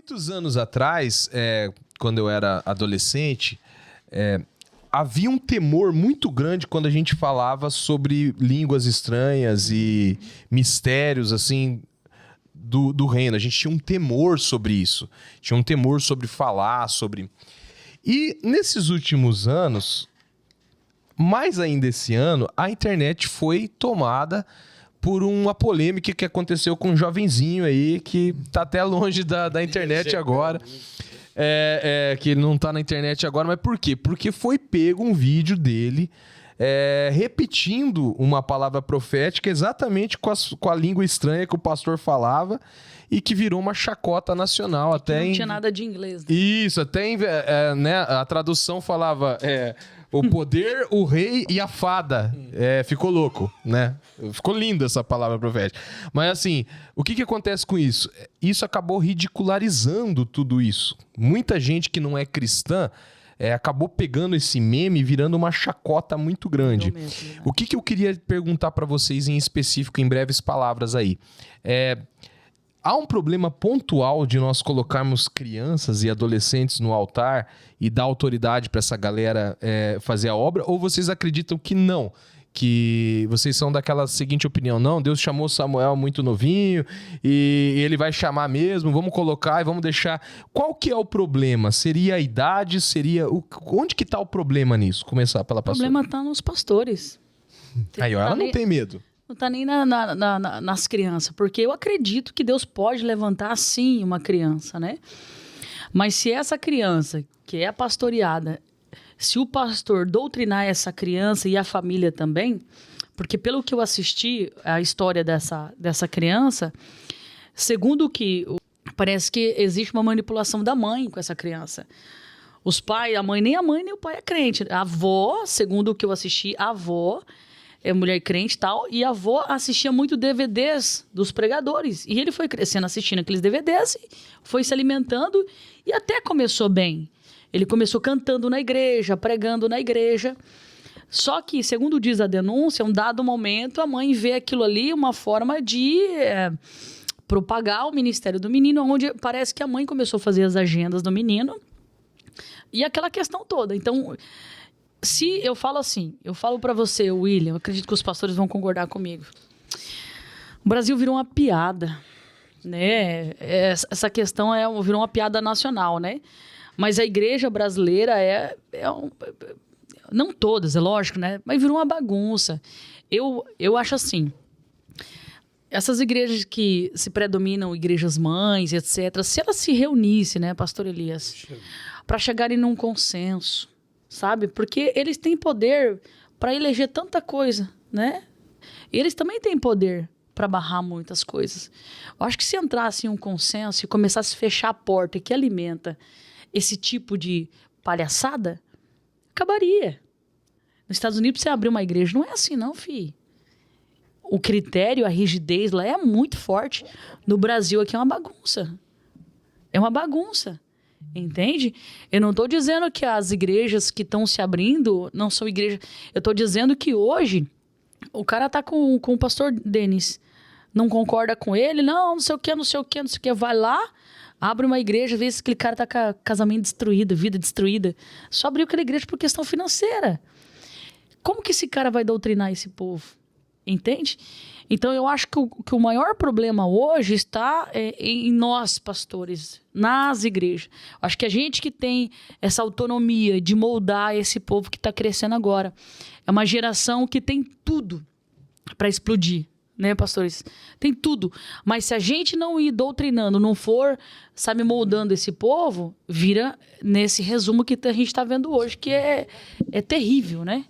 muitos anos atrás, quando eu era adolescente, havia um temor muito grande quando a gente falava sobre línguas estranhas e mistérios, assim, do reino. A gente tinha um temor sobre isso. Tinha um temor sobre falar, sobre... E nesses últimos anos, mais ainda esse ano, a internet foi tomada por uma polêmica que aconteceu com um jovenzinho aí que tá até longe da internet agora. Que ele não tá na internet agora, mas por quê? Porque foi pego um vídeo dele repetindo uma palavra profética exatamente com a língua estranha que o pastor falava e que virou uma chacota nacional. Até não tinha nada de inglês. Né? Isso, até né, a tradução falava... o poder, o rei e a fada. Ficou louco, né? Ficou linda essa palavra profética. Mas assim, o que acontece com isso? Isso acabou ridicularizando tudo isso. Muita gente que não é cristã acabou pegando esse meme e virando uma chacota muito grande. Mesmo, né? O que eu queria perguntar para vocês em específico, em breves palavras aí? Há um problema pontual de nós colocarmos crianças e adolescentes no altar e dar autoridade para essa galera fazer a obra? Ou vocês acreditam que não? Que vocês são daquela seguinte opinião: não, Deus chamou Samuel muito novinho e ele vai chamar mesmo, vamos colocar e vamos deixar... Qual que é o problema? Seria a idade? Onde que tá o problema nisso? Começar pela pastora. O problema tá nos pastores. Aí ela não tem medo. Não está nem nas crianças, porque eu acredito que Deus pode levantar, sim, uma criança, né? Mas se essa criança, que é pastoreada, se o pastor doutrinar essa criança e a família também, porque pelo que eu assisti a história dessa criança, segundo o que parece que existe uma manipulação da mãe com essa criança. Os pais, nem a mãe nem o pai é crente. A avó, segundo o que eu assisti, a avó é mulher crente e tal, e a avó assistia muito DVDs dos pregadores. E ele foi crescendo assistindo aqueles DVDs, foi se alimentando e até começou bem. Ele começou cantando na igreja, pregando na igreja. Só que, segundo diz a denúncia, um dado momento, a mãe vê aquilo ali uma forma de propagar o ministério do menino, onde parece que a mãe começou a fazer as agendas do menino e aquela questão toda. Então... Se eu falo assim, eu falo pra você, William, eu acredito que os pastores vão concordar comigo. O Brasil virou uma piada, né? Essa questão virou uma piada nacional, né? Mas a igreja brasileira não todas, é lógico, né? Mas virou uma bagunça. Eu acho assim, essas igrejas que se predominam, igrejas mães, etc., se elas se reunissem, né, pastor Elias, para chegarem num consenso, sabe? Porque eles têm poder para eleger tanta coisa, né? E eles também têm poder para barrar muitas coisas. Eu acho que se entrasse em um consenso e começasse a fechar a porta que alimenta esse tipo de palhaçada, acabaria. Nos Estados Unidos, pra você abrir uma igreja, não é assim não, filho. O critério, a rigidez lá é muito forte. No Brasil, aqui é uma bagunça. É uma bagunça. Entende? Eu não estou dizendo que as igrejas que estão se abrindo não são igrejas. Eu estou dizendo que hoje o cara tá com o pastor Denis. Não concorda com ele? Não sei o que, não sei o que, não sei o que. Vai lá, abre uma igreja, vê se aquele cara tá com casamento destruído, vida destruída. Só abriu aquela igreja por questão financeira. Como que esse cara vai doutrinar esse povo? Entende? Então, eu acho que o maior problema hoje está em nós, pastores, nas igrejas. Acho que a gente que tem essa autonomia de moldar esse povo que está crescendo agora. É uma geração que tem tudo para explodir, né, pastores? Tem tudo. Mas se a gente não ir doutrinando, não for, sabe, moldando esse povo, vira nesse resumo que a gente está vendo hoje, que é terrível, né?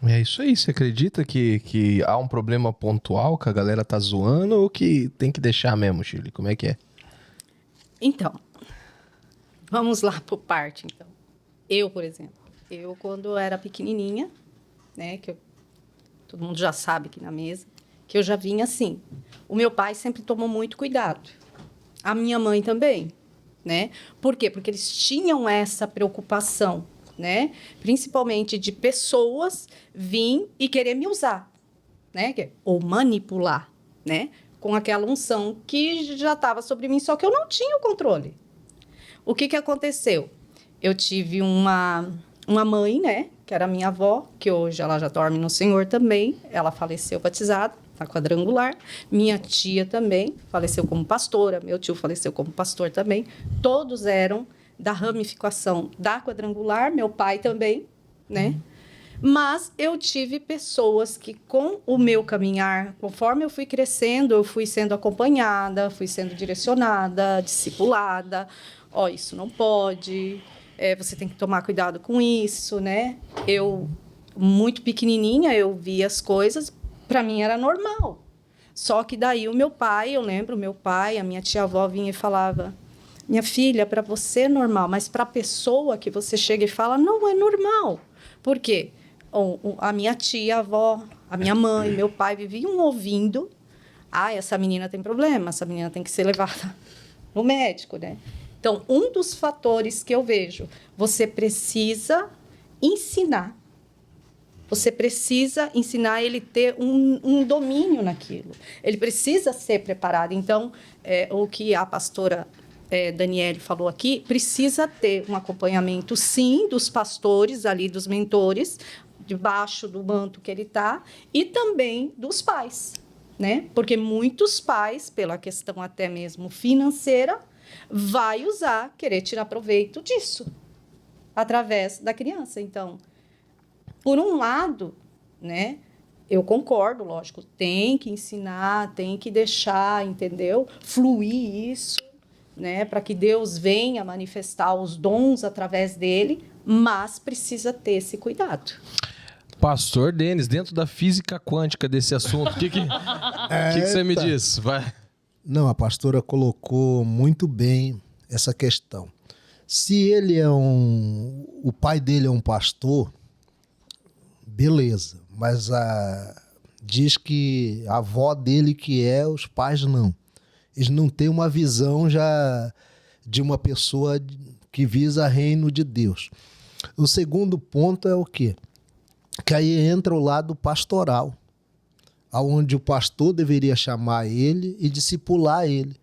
É isso aí, você acredita que há um problema pontual que a galera tá zoando ou que tem que deixar mesmo, Shirley? Como é que é? Então, vamos lá por parte, então. Eu, por exemplo, quando era pequenininha, né, todo mundo já sabe aqui na mesa, que eu já vinha assim. O meu pai sempre tomou muito cuidado. A minha mãe também, né? Por quê? Porque eles tinham essa preocupação, né? Principalmente de pessoas vir e querer me usar, né? Ou manipular, né? Com aquela unção que já estava sobre mim, só que eu não tinha o controle, o que aconteceu? Eu tive uma mãe, né, que era minha avó, que hoje ela já dorme no Senhor também. Ela faleceu batizada, na Quadrangular. Minha tia também faleceu como pastora. Meu tio faleceu como pastor também. Todos eram da ramificação da Quadrangular. Meu pai também, né? Mas eu tive pessoas que, com o meu caminhar, conforme eu fui crescendo, eu fui sendo acompanhada, fui sendo direcionada, discipulada. Ó, isso não pode, você tem que tomar cuidado com isso, né? Eu, muito pequenininha, eu via as coisas, para mim era normal. Só que daí o meu pai, eu lembro, meu pai, a minha tia-avó vinha e falava: minha filha, para você é normal, mas para a pessoa que você chega e fala, não é normal. Por quê? A minha tia, a avó, a minha mãe, meu pai viviam ouvindo: essa menina tem problema, essa menina tem que ser levada no médico, né? Então, um dos fatores que eu vejo, você precisa ensinar. Você precisa ensinar ele ter um domínio naquilo. Ele precisa ser preparado. Então, o que a pastora Daniele falou aqui, precisa ter um acompanhamento, sim, dos pastores ali, dos mentores, debaixo do manto que ele está, e também dos pais, né? Porque muitos pais, pela questão até mesmo financeira, vai querer tirar proveito disso, através da criança. Então, por um lado, né, eu concordo, lógico, tem que ensinar, tem que deixar, entendeu? Fluir isso, né, para que Deus venha manifestar os dons através dele, mas precisa ter esse cuidado. Pastor Denis, dentro da física quântica desse assunto, o que você me diz? Vai. Não, a pastora colocou muito bem essa questão. Se ele o pai dele é um pastor, beleza, mas diz que a avó dele que os pais não. Eles não têm uma visão já de uma pessoa que visa reino de Deus. O segundo ponto é o quê? Que aí entra o lado pastoral, onde o pastor deveria chamar ele e discipular ele.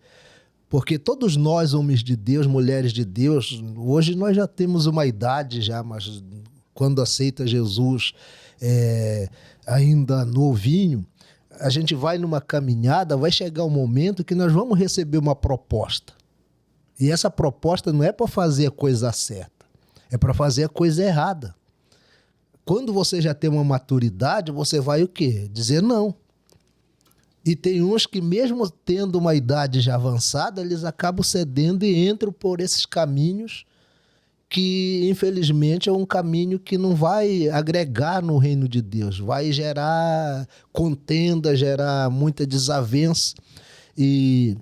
Porque todos nós, homens de Deus, mulheres de Deus, hoje nós já temos uma idade já, mas quando aceita Jesus ainda novinho, a gente vai numa caminhada, vai chegar um momento que nós vamos receber uma proposta. E essa proposta não é para fazer a coisa certa, é para fazer a coisa errada. Quando você já tem uma maturidade, você vai o quê? Dizer não. E tem uns que, mesmo tendo uma idade já avançada, eles acabam cedendo e entram por esses caminhos que, infelizmente, é um caminho que não vai agregar no reino de Deus. Vai gerar contenda, gerar muita desavença. E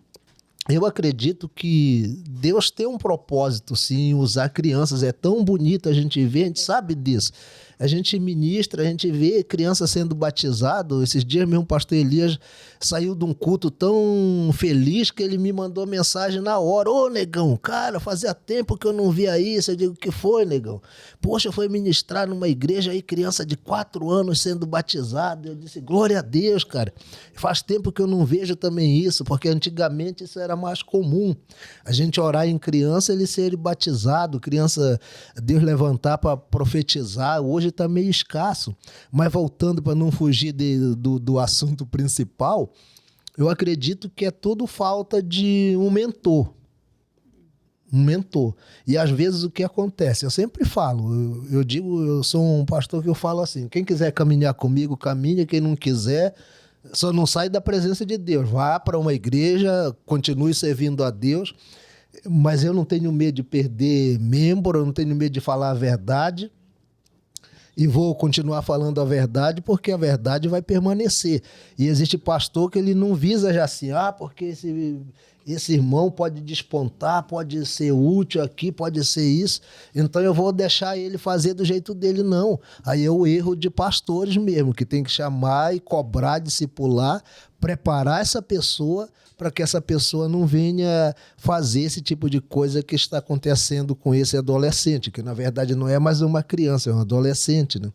eu acredito que Deus tem um propósito, sim, usar crianças. É tão bonito a gente ver, a gente sabe disso. A gente ministra, a gente vê criança sendo batizado. Esses dias mesmo o pastor Elias saiu de um culto tão feliz que ele me mandou mensagem na hora: ô, negão, cara, fazia tempo que eu não via isso. Eu digo: o que foi, negão? Poxa, foi ministrar numa igreja aí, criança de 4 anos sendo batizada. Eu disse: glória a Deus, cara. Faz tempo que eu não vejo também isso, porque antigamente isso era mais comum. A gente orar em criança, ele ser batizado, criança, Deus levantar para profetizar. Hoje está meio escasso. Mas voltando, para não fugir do assunto principal, eu acredito que é tudo falta de um mentor. Um mentor. E às vezes o que acontece? Eu sempre falo, eu digo, eu sou um pastor que eu falo assim: quem quiser caminhar comigo, caminha. Quem não quiser, só não sai da presença de Deus. Vá para uma igreja, continue servindo a Deus. Mas eu não tenho medo de perder membro, eu não tenho medo de falar a verdade. E vou continuar falando a verdade, porque a verdade vai permanecer. E existe pastor que ele não visa já assim: porque esse irmão pode despontar, pode ser útil aqui, pode ser isso, então eu vou deixar ele fazer do jeito dele. Não. Aí é o erro de pastores mesmo, que tem que chamar e cobrar, discipular, preparar essa pessoa para que essa pessoa não venha fazer esse tipo de coisa que está acontecendo com esse adolescente, que na verdade não é mais uma criança, é um adolescente, né?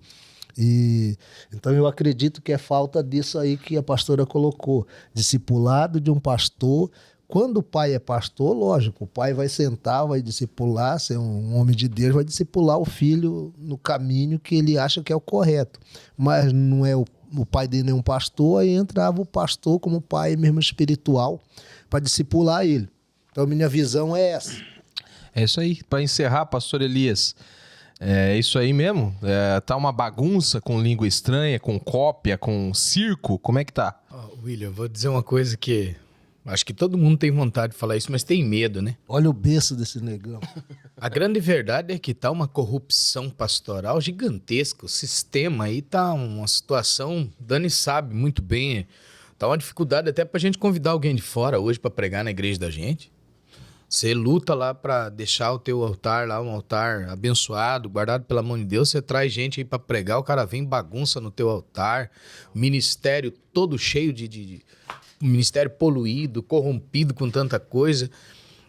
E então eu acredito que é falta disso aí que a pastora colocou: discipulado de um pastor Quando o pai é pastor, lógico, o pai vai sentar, vai discipular, ser um homem de Deus, vai discipular o filho no caminho que ele acha que é o correto. Mas não é o pai dele é um pastor, aí entrava o pastor como pai mesmo espiritual para discipular ele. Então, minha visão é essa. É isso aí. Para encerrar, pastor Elias, é isso aí mesmo? Tá uma bagunça com língua estranha, com cópia, com circo? Como é que tá? William, vou dizer uma coisa que acho que todo mundo tem vontade de falar isso, mas tem medo, né? Olha o berço desse negão. A grande verdade é que tá uma corrupção pastoral gigantesca. O sistema aí tá uma situação, Dani sabe muito bem, tá uma dificuldade até pra gente convidar alguém de fora hoje pra pregar na igreja da gente. Você luta lá pra deixar o teu altar lá, um altar abençoado, guardado pela mão de Deus. Você traz gente aí pra pregar, o cara vem bagunça no teu altar. Ministério todo cheio de ministério poluído, corrompido com tanta coisa.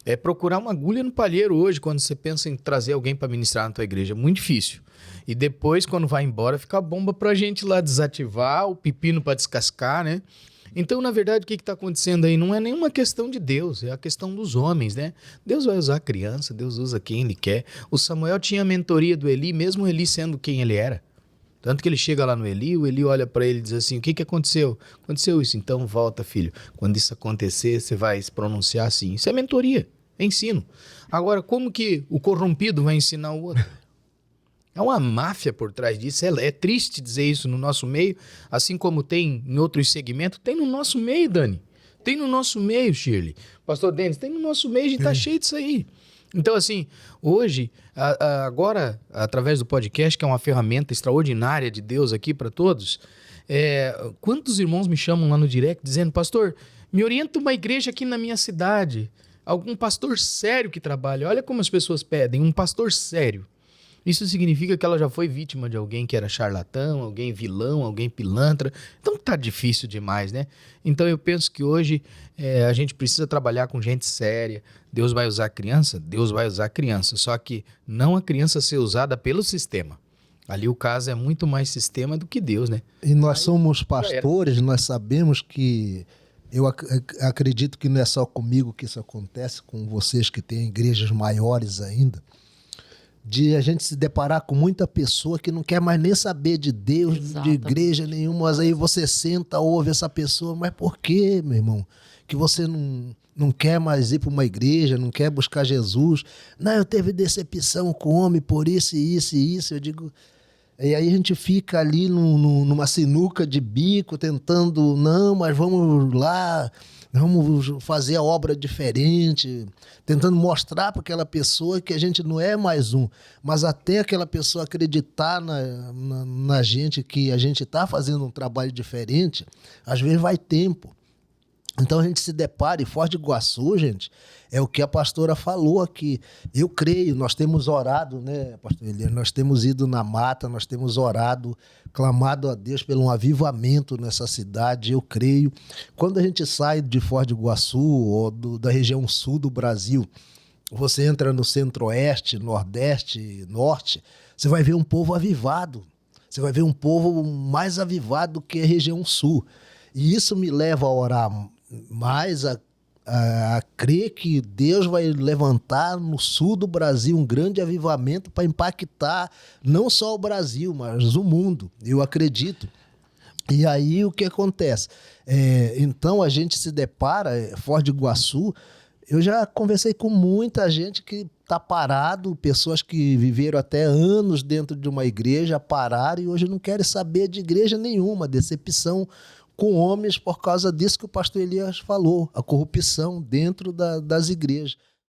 É procurar uma agulha no palheiro hoje, quando você pensa em trazer alguém para ministrar na tua igreja. É muito difícil. E depois, quando vai embora, fica a bomba pra gente lá desativar, o pepino para descascar, né? Então, na verdade, o que está acontecendo aí? Não é nenhuma questão de Deus, é a questão dos homens, né? Deus vai usar a criança, Deus usa quem ele quer. O Samuel tinha a mentoria do Eli, mesmo Eli sendo quem ele era. Tanto que ele chega lá no Eli, o Eli olha para ele e diz assim, o que aconteceu? Aconteceu isso, então volta, filho. Quando isso acontecer, você vai se pronunciar assim. Isso é mentoria, é ensino. Agora, como que o corrompido vai ensinar o outro? É uma máfia por trás disso. É triste dizer isso no nosso meio, assim como tem em outros segmentos. Tem no nosso meio, Dani. Tem no nosso meio, Shirley. Pastor Denis, tem no nosso meio, a gente tá cheio disso aí. Então, assim, hoje, agora, através do podcast, que é uma ferramenta extraordinária de Deus aqui para todos, quantos irmãos me chamam lá no direct dizendo, pastor, me orienta uma igreja aqui na minha cidade, algum pastor sério que trabalha. Olha como as pessoas pedem, um pastor sério. Isso significa que ela já foi vítima de alguém que era charlatão, alguém vilão, alguém pilantra. Então tá difícil demais, né? Então eu penso que hoje a gente precisa trabalhar com gente séria. Deus vai usar a criança? Deus vai usar a criança. Só que não a criança ser usada pelo sistema. Ali o caso é muito mais sistema do que Deus, né? E nós somos pastores, nós sabemos que... Eu acredito que não é só comigo que isso acontece, com vocês que têm igrejas maiores ainda, de a gente se deparar com muita pessoa que não quer mais nem saber de Deus, Exatamente. de igreja nenhuma, mas aí você senta, ouve essa pessoa, mas por quê, meu irmão? Que você não quer mais ir para uma igreja, não quer buscar Jesus? Não, eu teve decepção com o homem por isso e isso e isso. Eu digo... E aí a gente fica ali numa sinuca de bico, tentando, não, mas vamos lá, vamos fazer a obra diferente, tentando mostrar para aquela pessoa que a gente não é mais um, mas até aquela pessoa acreditar na gente, que a gente está fazendo um trabalho diferente, às vezes vai tempo. Então a gente se depara, e Foz do Iguaçu, gente, é o que a pastora falou aqui. Eu creio, nós temos orado, né, pastor Elias? Nós temos ido na mata, nós temos orado, clamado a Deus pelo um avivamento nessa cidade, eu creio. Quando a gente sai de Foz do Iguaçu, ou da região sul do Brasil, você entra no centro-oeste, nordeste, norte, você vai ver um povo avivado. Você vai ver um povo mais avivado que a região sul. E isso me leva a orar mais, a crer que Deus vai levantar no sul do Brasil um grande avivamento para impactar não só o Brasil, mas o mundo. Eu acredito. E aí o que acontece? Então a gente se depara, Foz do Iguaçu, eu já conversei com muita gente que está parado, pessoas que viveram até anos dentro de uma igreja, pararam e hoje não querem saber de igreja nenhuma, decepção com homens por causa disso que o pastor Elias falou, a corrupção dentro das igrejas.